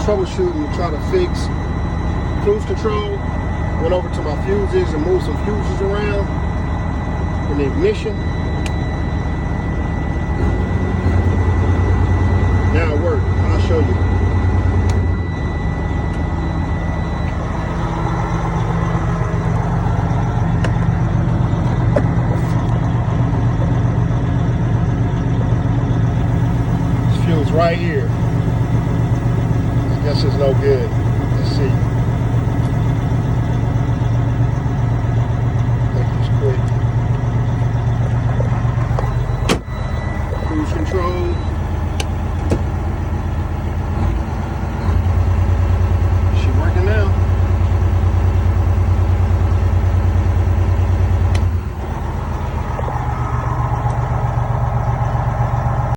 troubleshooting, trying to fix cruise control. Went over to my fuses and moved some fuses around in the ignition. Now it worked. I'll show you. This fuse right here. I guess it's no good. Let's see.